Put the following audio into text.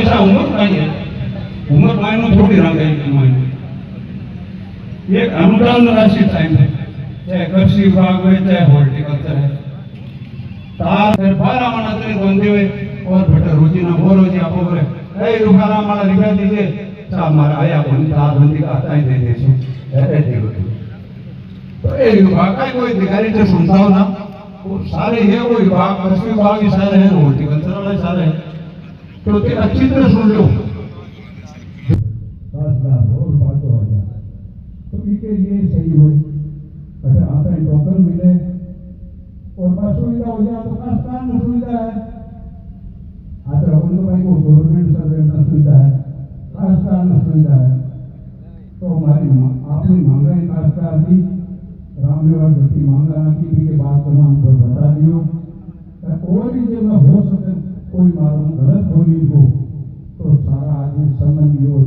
ऐसा उम्र पाइए उम्र मायनो थोड़ी रंग है एक अनुदान राशि टाइम है चाहे कृषि विभाग में चाहे हॉर्टिकल्चर है तार फिर 12 महीना तक बंदे हुए और बेटा रोजी ना वो रोजी आपको बोले ए रुखारा माला रिपा दीजिए साहब हमारा आया बंदी तार बंदी का आता ही दे देते ऐसे देखो तो ये विभाग का कोई अधिकारी तो सुनता हो ना वो सारे ये वो विभाग कृषि विभाग ही सारे हैं हॉर्टिकल्चर वाले सारे हैं तो अच्छी तरह सुन लो तो इनके लिए सही हुए अगर आता है टोकन मिले और बस सुविधा हो जाए तो कास्तान में सुविधा है आता उनको भाई को गवर्नमेंट सर्वेंट में सुविधा है कास्तान में सुविधा है तो हमारी आपने मांगा है कास्तान की रामदेव जति मांगा की के बाद तो हमको बता दियो और भी जगह हो सके कोई मालूम गलत बोली हो तो सारा आदमी संबंधी और